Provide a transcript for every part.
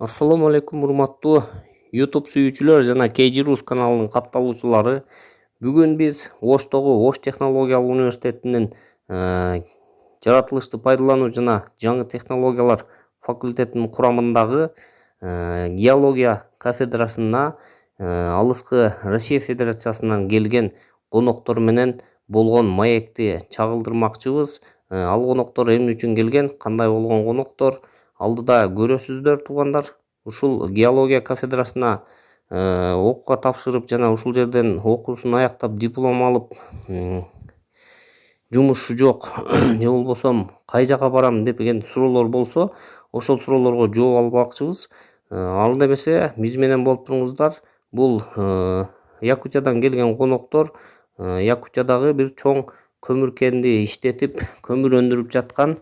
Ассаламу алейкум, урматтуу YouTube сүйүүчүлөр жана KG-Rus каналынын катталуучулары. Бүгүн биз Оштогу Ош технологиялык университетинин жаратылышты пайдалануу жана жаңы технологиялар факультетинин курамындагы геология кафедрасына алыскы Россия Федерациясынан келген коноктор менен болгон маекти чагылдырмакчыбыз. Ал коноктор эмне үчүн келген, кандай болгон коноктор, алдыда көрөсүздөр туугандар. Ушул геология кафедрасына окууга тапшырып жана ушул жерден окуусун аяктап диплом алып, жумуш жок же болбосо кай жака барам деген суроолор болсо, ошол суроолорго жооп албакчыбыз. Ал эмесе биз менен болуп туруңуздар. Бул Якутиядан келген коноктор Якутиядагы бир чоң көмүр кенди иштетип, көмүр өндүрүп жаткан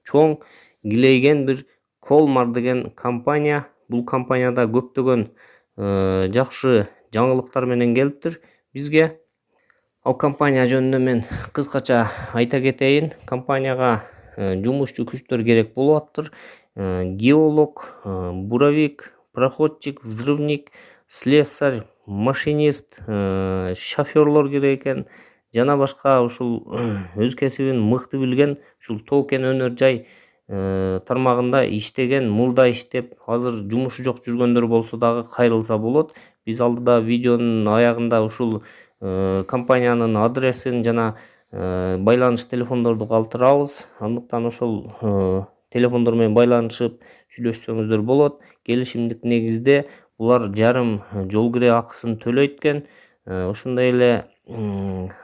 чоң Гилейген бир Колмар деген компания. Бул компанияда көптөгөн жакшы жаңылыктар менен келиптир бизге. Ал компания жөнүндө мен кыскача айта кетейин. Компанияга жумушчу күчтөр керек болуп атыптыр. Геолог, буровик, проходчик, взрывник, слесарь, машинист, шофёрлор керек экен. Жана башка ушул өз кесибин мыкты билген, ушул тоо кен өнөр жай тармагында иштеген, мурда иштеп, азыр жумушу жок жүргөндөр болсо дагы кайрылса болот. Биз алдыда видеонун аягында ушул компаниянын адресин жана байланыш телефондорду калтырабыз. Андыктан ошол телефондор менен байланышып сүйлөшсөңүздөр болот. Келишимдик негизде булар жарым жол кире акысын төлөйт экен. Ошондой эле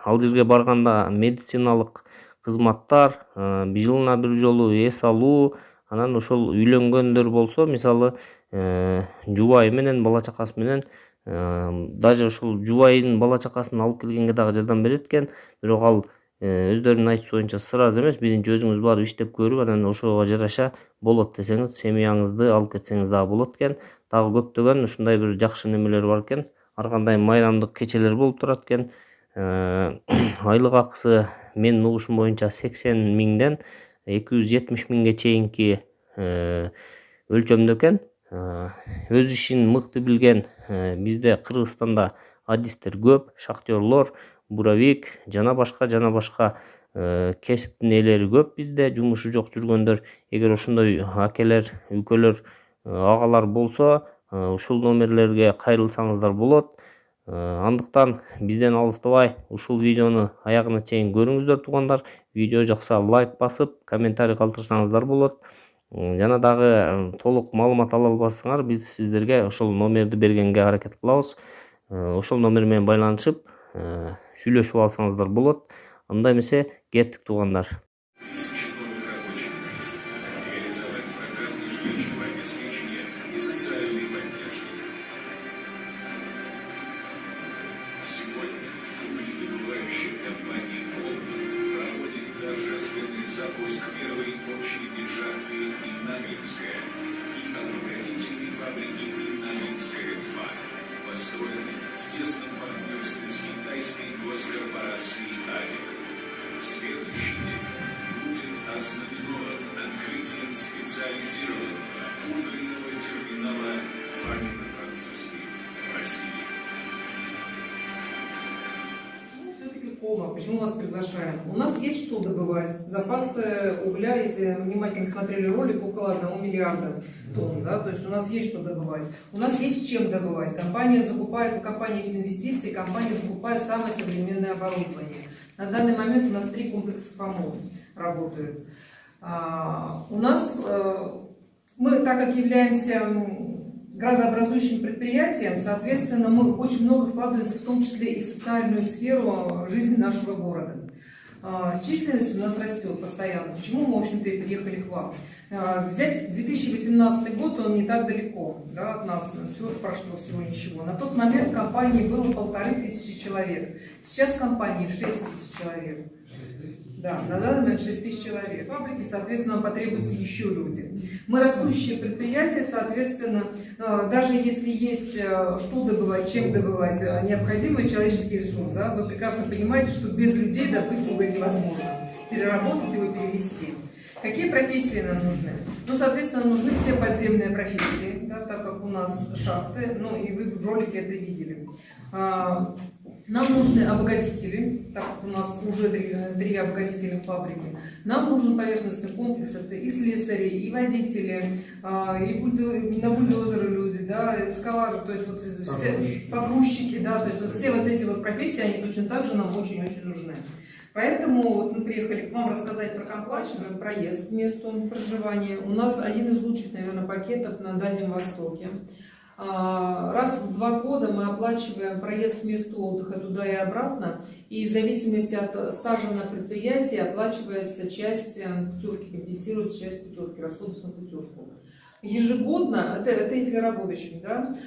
ал жерге барганда медициналык кызматтар, жылына бир жолу эс алуу, анан ошол үйлөнгөндөр болсо, мисалы жубайы менен, бала чакасы менен, даже ошол жубайынын бала чакасын алып келгенге дагы жардам берет экен. Бирок ал өздөрүнүн айтышы боюнча сразу эмес, биринчи өзүңүз барып иштеп көрүп, анан ошого жараша болот десеңиз, семьяңызды алып кетсеңиз дагы болот экен. Дагы көптөгөн ушундай бир жакшы немелер бар экен. Ар кандай майрамдык кечелер болуп турат экен. Айлык акысы менин угушум боюнча 80 миңден 270 миңге чейинки өлчөмдө экен. Өз ишин мыкты билген бизде Кыргызстанда адистер көп, шахтерлор, буровик жана башка кесиптин ээлери көп бизде, жумушу жок жүргөндөр. Эгер ошондой акелер, үкөлөр, агалар болсо, ушул номерлерге кайрылсаңыздар болот. Андыктан бизден алыстабай ушул видеону аягына чейин көрүңүздөр туугандар. Видео жакса лайк басып, комментарий калтырсаңыздар болот. Жана дагы толук маалымат ала албасаңар, биз сиздерге ошол номерди бергенге аракет кылабыз. Ошол номер менен байланышып, сүйлөшүп алсаңыздар болот. Анда эмесе кеттик туугандар. Запуск первой очереди жаркой Инагинская и обогатительной фабрики Инагинская-2, построенной в тесном партнерстве с китайской госкорпорацией АВИК. Следующий день будет ознаменован открытием специализированного угольного терминала Фагино-Французской в России. Почему вас приглашаем? У нас есть что добывать. Запасы угля, если внимательно смотрели ролик, около 1 миллиарда тонн. Да? То есть у нас есть что добывать. У нас есть чем добывать. Компания закупает, у компании есть инвестиции, компания закупает самое современное оборудование. На данный момент у нас 3 комплекса ФАМО работают. У нас, мы, так как являемся градообразующим предприятием, соответственно, мы очень много вкладываемся, в том числе и в социальную сферу жизни нашего города. Численность у нас растет постоянно. Почему мы, в общем-то, и приехали к вам? Взять 2018 год, он не так далеко, да, от нас, всего прошло всего ничего. На тот момент в компании было 1500 человек. Сейчас в компании 6000 человек. Да, на данный момент 6000 человек. В фабрике, соответственно, потребуются еще люди. Мы растущее предприятие, соответственно, даже если есть что добывать, чем добывать, необходимый человеческий ресурс, да, вы прекрасно понимаете, что без людей добыть уголь невозможно. Переработать его, перевести. Какие профессии нам нужны? Ну, соответственно, нужны все подземные профессии, да, так как у нас шахты, ну и вы в ролике это видели. Нам нужны обогатители, так как у нас уже три обогатительных фабрики. Нам нужен поверхностный комплекс, это и слесари, и водители, и на бульдозеры люди, да, экскаваторы, то есть вот все погрузчики, да, то есть вот все вот эти вот профессии, они точно так же нам очень-очень нужны. Поэтому вот мы приехали к вам рассказать про оплачиваемый проезд к месту проживания. У нас один из лучших, наверное, пакетов на Дальнем Востоке. Раз в 2 года мы оплачиваем проезд к месту отдыха туда и обратно, и в зависимости от стажа на предприятии оплачивается часть путевки, компенсируется часть путевки, расходов на путевку. Ежегодно, это если работающим, да,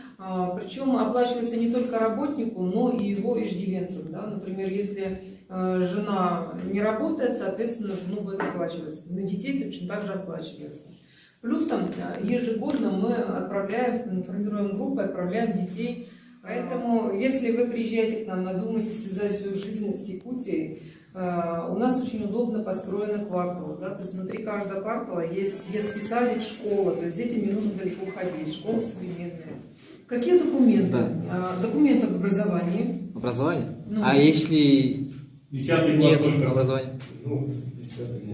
причем оплачивается не только работнику, но и его иждивенцам. Да. Например, если жена не работает, соответственно, жену будет оплачиваться. На детей точно так же оплачивается. Плюсом ежегодно мы отправляем, формируем группы, отправляем детей. Поэтому, если вы приезжаете к нам, надумаете связать свою жизнь с Якутией, у нас очень удобно построены кварталы. Да? То есть внутри каждого квартала есть детский садик, школа. То есть детям не нужно далеко ходить. Школа современная. Какие документы? Да. Документы об образовании. Образование? Ну, А если 10-й нет класс только. образования? Ну,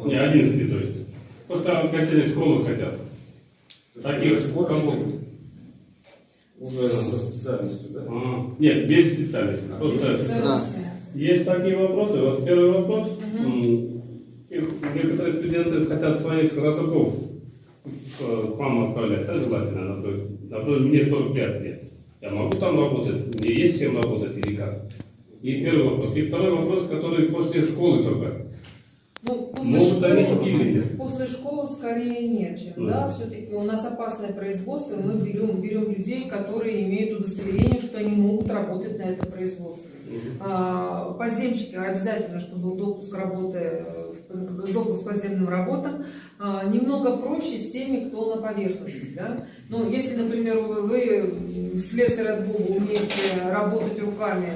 не, 11-й, то есть. Просто окончание школы хотят. Таких кого? Уже со специальностью, да? Нет, без специальности. Просто Да. есть такие вопросы. Вот первый вопрос. Некоторые студенты хотят своих родаков к вам отправлять, да, желательно, например, мне 45 лет. Я могу там работать? Мне есть чем работать или как? И первый вопрос. И второй вопрос, который после школы только. Ну, Могут они или нет? после школы скорее нет, чем, да, все-таки у нас опасное производство, мы берем людей, которые имеют удостоверение, что они могут работать на этом производстве. Подземщики обязательно, чтобы был допуск работы, допуск к подземным работам. Немного проще с теми, кто на поверхности. Да? Ну, если, например, вы слесарь от Бога умеете работать руками,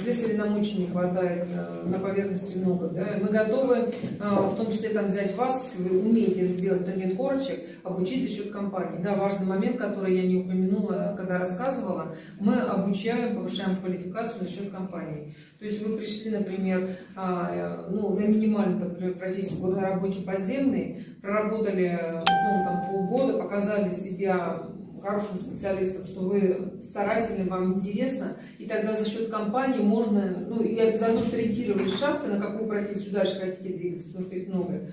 слесарей нам очень не хватает, на поверхности много. Да? Мы готовы, в том числе там взять вас, если вы умеете это делать, то нет корочек, обучить за счет компании. Да, важный момент, который я не упомянула, когда рассказывала, мы обучаем, повышаем квалификацию за счет компании. То есть вы пришли, например, на минимальную, например, профессию рабочий подземный, проработали там, полгода, показали себя хорошим специалистом, что вы старательны, вам интересно, и тогда за счет компании можно, и заодно сориентировали шахты, на какую профессию дальше хотите двигаться, потому что их много.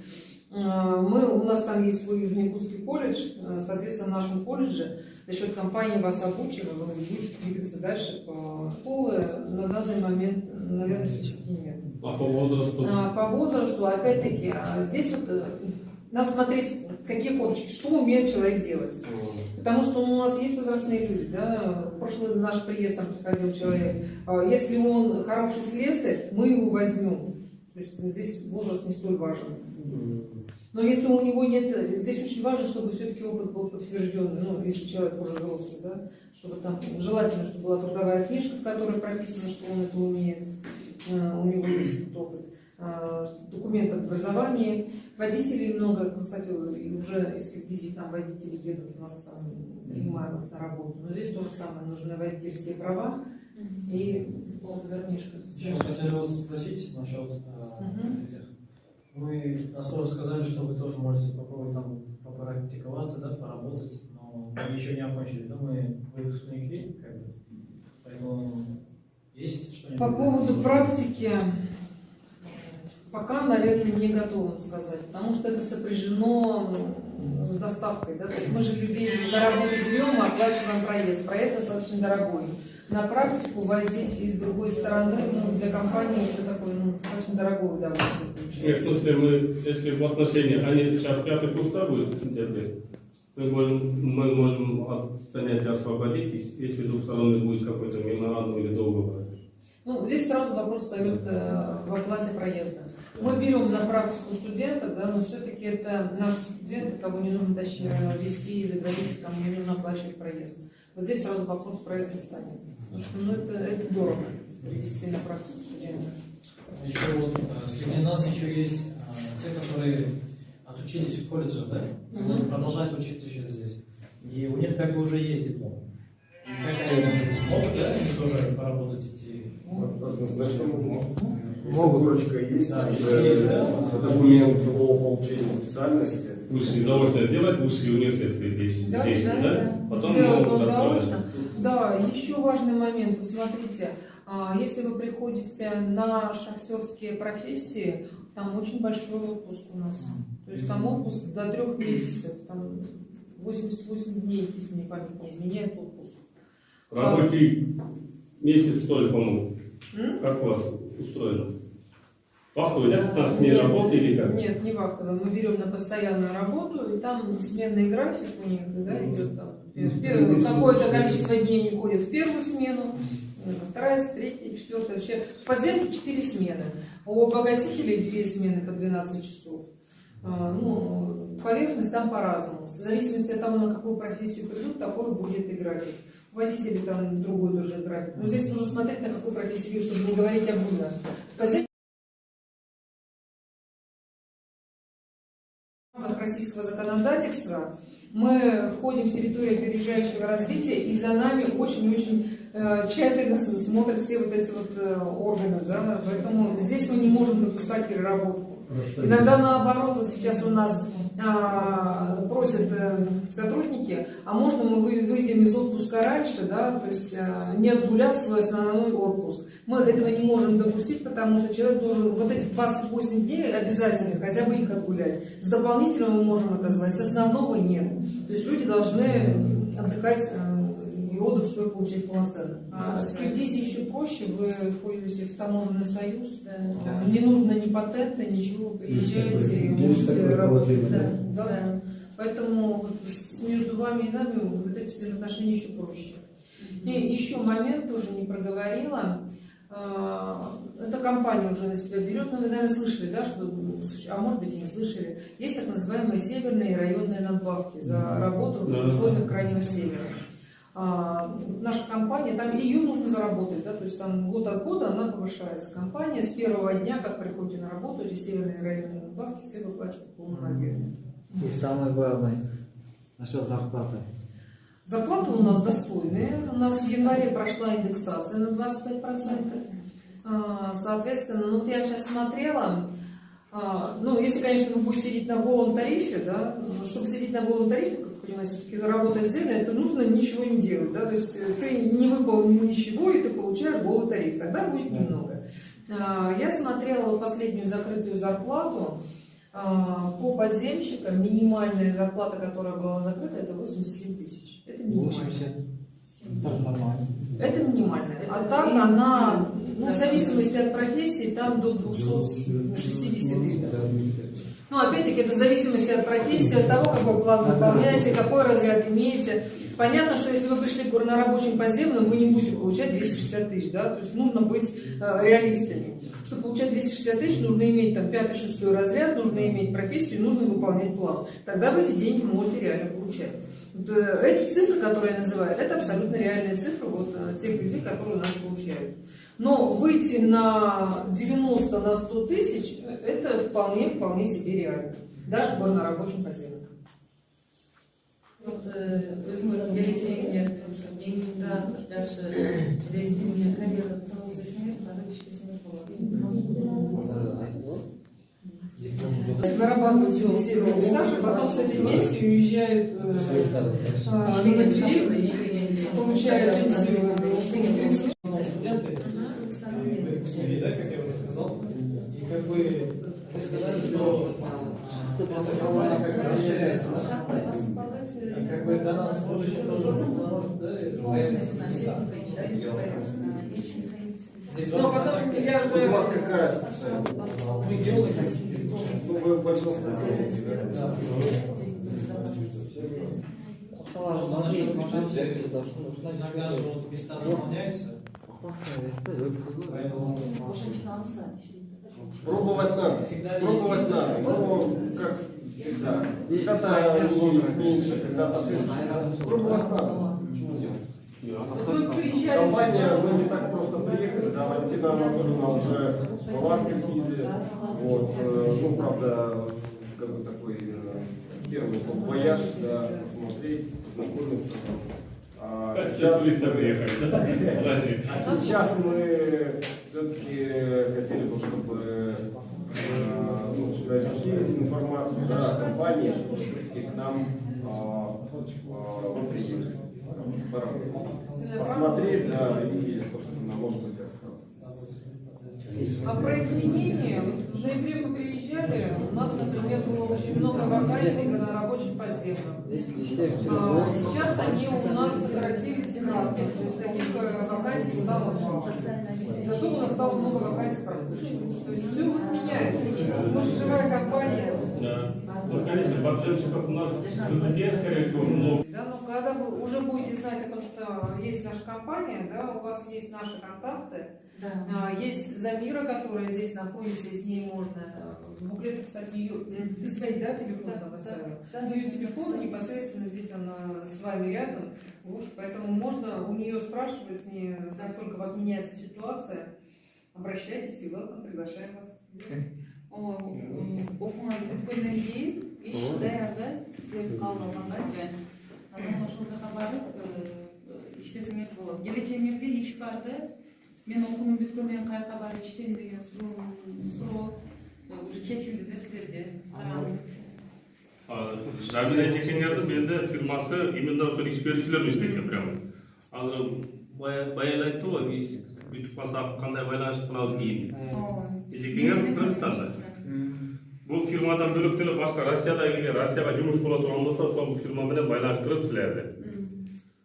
У нас там есть свой Южно-Якутский колледж, соответственно, в нашем колледже за счет компании вас обучим, и вы будете двигаться дальше по школе. На данный момент, наверное, все-таки нет. А по возрасту? По возрасту, опять-таки, здесь вот надо смотреть, какие корочки, что умеет человек делать. Потому что у нас есть возрастные люди, да, в прошлый наш приезд там приходил человек, если он хороший слесарь, мы его возьмем. То есть здесь возраст не столь важен. Но если у него нет, здесь очень важно, чтобы все-таки опыт был подтвержденный, если человек уже взрослый, да, чтобы там, желательно, чтобы была трудовая книжка, в которой прописано, что он это умеет, у него есть этот опыт. Документ об образовании. Водителей много, кстати, и уже из Киргизии там водители едут, у нас там принимают их на работу. Но здесь то же самое, нужны водительские права и книжка. Еще хотели вас спросить насчет этих. Вы нас тоже сказали, что вы тоже можете попробовать там попрактиковаться, да, поработать, но вы еще не окончили, да, мы выпускники, как бы, поэтому есть что-нибудь? По поводу практики, пока, наверное, не готова вам сказать, потому что это сопряжено с доставкой, да, то есть мы же людей на работу берем, мы оплачиваем проезд, проезд достаточно дорогой. На практику возить из другой стороны, для компании это такое, достаточно дорогое удовольствие получается. Нет, в смысле, если в отношениях, они сейчас 5-й курс будет терпеть, мы можем от занятия освободить, если с двух сторон будет какой-то меморандум или договор. Здесь сразу вопрос встает в оплате проезда. Мы берем на практику студентов, да, но все-таки это наши студенты, кого не нужно везти из-за границы, кому не нужно оплачивать проезд. Вот здесь сразу вопрос проезда встанет. Потому что это дорого привести на практику студентов. Еще вот среди нас еще есть те, которые учились в колледже, да? Мгм. Вот продолжают учиться еще здесь. И у них как бы уже есть диплом. И как они могут, да, они тоже поработать идти? Однозначно могут. Могут. Корочка есть, Да, уже есть, да. документ о получении специальности. Высшее заочное делать, высший университет здесь, Да, здесь, да, да? да. Потом Всё могут равно отправить. заочно. Да, еще важный момент. Вот смотрите, если вы приходите на шахтерские профессии, там очень большой отпуск у нас. То есть там отпуск до 3 месяцев, там 88 дней, если мне память не изменяет, отпуск. Рабочий месяц тоже, по-моему. М? Как у вас устроено? Вахтовый, да? 15 дней работы или как? Нет, не вахтовый. Мы берем на постоянную работу, и там сменный график у них, да, идет там. Какое-то количество дней они ходят в первую смену, вторая, третья, четвертая. Вообще в подземке 4 смены. У обогатителей 2 смены по 12 часов. Ну, поверхность там по-разному. В зависимости от того, на какую профессию придут, такой будет и график. Водители там другой тоже график. Но здесь нужно смотреть, на какую профессию идет, чтобы не говорить огульно. В подземке в рамках российского законодательства мы входим в территорию опережающего развития, и за нами очень-очень тщательно смотрят все вот эти вот органы. Да? Поэтому здесь мы не можем допускать переработку. Иногда наоборот, вот сейчас у нас просят сотрудники, а можно мы выйдем из отпуска раньше, да, то есть не отгуляв свой основной отпуск. Мы этого не можем допустить, потому что человек должен вот эти 28 дней обязательно хотя бы их отгулять. С дополнительного мы можем это звать, с основного нет. То есть люди должны отдыхать и отдых свой получить полноценно. А с Киргизией еще проще, вы входите в таможенный союз, не нужно ни патента, ничего, приезжаете и можете работать. Да. Поэтому вот между вами и нами вот эти взаимоотношения еще проще. И еще момент тоже не проговорила. Эта компания уже на себя берет, но вы, наверное, слышали, да, что, а может быть и не слышали, есть так называемые северные и районные надбавки за работу в условиях Крайнего Севера. Наша компания, там ее нужно заработать, да, то есть там год от года она повышается. Компания с первого дня, как приходите на работу, эти северные районные надбавки все выплачивают в полном объеме. И самое главное, насчет зарплаты. Зарплаты у нас достойные. У нас в январе прошла индексация на 25%. Соответственно, ну вот я сейчас смотрела, ну если, конечно, вы будете сидеть на голом тарифе, да, чтобы сидеть на голом тарифе, как вы понимаете, все-таки работа сделана, это нужно ничего не делать, да, то есть ты не выполнил ничего, и ты получаешь голый тариф, тогда будет немного. Я смотрела последнюю закрытую зарплату по подземщикам, минимальная зарплата, которая была закрыта, это 87 тысяч. Это минимальная. 80. Тоже нормально. Это минимальная. А так она, ну, в зависимости от профессии, там до 260 тысяч. Ну, опять-таки, это в зависимости от профессии, от того, какой план выполняете, какой разряд имеете. Понятно, что если вы пришли к горнорабочим подземным, вы не будете получать 260 тысяч, да, то есть нужно быть реалистами. Чтобы получать 260 тысяч, нужно иметь там 5-6 разряд, нужно иметь профессию, нужно выполнять план. Тогда вы эти деньги можете реально получать. Вот, эти цифры, которые я называю, это абсолютно реальные цифры вот, тех людей, которые у нас получают. Но выйти на 90, на 100 тысяч, это вполне себе реально. Даже горнорабочим подземным. Вот, возможно, geleceğinde yayında yaşlı resminin kariyer prosesini различные Зарабатывают пенсионный стаж, а потом с этой пенсии уезжают на материк, получают пенсию. Студенты, вы успели, да, как я уже сказал, и как бы вы сказали, что эта компания как бы расширяется, да? И как бы для нас в будущем тоже может, да, появиться места. Здесь Но потом я Вот у вас же... какая специальность? мы геологи. Ну, вы большинство делаете, да? Иногда же вот места заполняются, поэтому Пробовать надо. всегда Пробовать надо. Ну, как всегда. Когда-то ловит меньше, когда-то больше. Пробовать надо. Вы приезжали... Компания, мы не так просто приехали, да, Валентина Анатольевна уже была в Киргизии. Вот, ну, правда, как бы такой первый вояж, да, посмотреть, познакомиться. А Сейчас сейчас мы все-таки хотели бы, чтобы донести информацию о компании, чтобы все-таки к нам приехали. Посмотреть, да, и, собственно, может быть, остаться. А про изменения, вот в ноябре мы приезжали, у нас, например, было очень много вакансий на рабочих подземных. Сейчас они у нас сократились кратно, то есть таких вакансий стало мало. Зато у нас стало много вакансий практически. То есть все вот меняется. Может, живая компания. Да. Ну, конечно, подземщиков у нас людей, скорее всего, много. Да, но когда вы уже будете знать о том, что есть наша компания, да, у вас есть наши контакты, Да. есть Замира, которая здесь находится, и с ней можно. В буклете, кстати, ее, ты свои, да, телефон там оставила? Да. Ее телефон непосредственно здесь она с вами рядом, поэтому можно у нее спрашивать, с ней, как только у вас меняется ситуация, обращайтесь, и welcome, приглашаем вас. Оқуға өткеннен кейін еш даярда істеп қалғанға және анан ошол жака барып иштесеңер болот. Келечегиңерге иш барды. Мен окуум бүткөндөн кийин каяка барып иштейм деген суроо уже чечилди да силерде. Жамиля Жекеңердің менде фирмасы именно ошол иш берүүчүлөр иштейт прямо. Азыр баягы айтты го, биз бүтүп калсак кандай байланыш кылабыз кийин. Жекеңер Кыргызстанда. Бул фирмадан бөлөк деле башка Россияга жумуш боло турган болсо, ошол фирма менен байланыштырып силерди.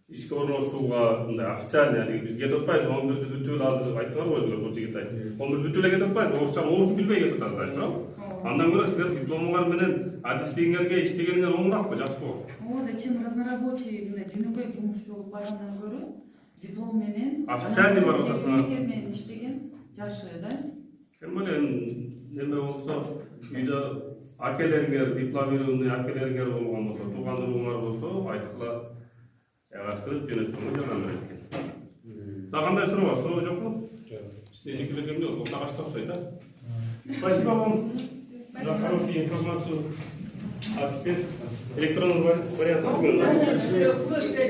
Ишке орноштууга мындай официально биз кетип атпайбыз, 11-дө бүтүп эле азыр айттыңар го өзүлөр бул жигит айтты. 11 бүтүп эле кетип атпайбыз, орусча билбей кетип атат, туурабы? Андан көрө силер дипломуңар менен адистигиңерге иштегениңер оңураакпы, жакшыбы? Ооба, чем разнорабочий мындай жөнөкөй жумушчу болуп баргандан көрө диплом менен официальный бар атасына менен иштеген жакшы, да? Тем более неме болсо, үйдө акелериңер, дипломированный акелериңер болгон болсо, туугандыгыңар болсо, айткыла жайгаштырып жөнөткөнгө жардам берет экен. Да кандай суроо бар? Суроо жокпу? Жекелегенде окшогош окшойт, да? Спасибо вам за хорошую информацию. А теперь электронный вариант. Флешка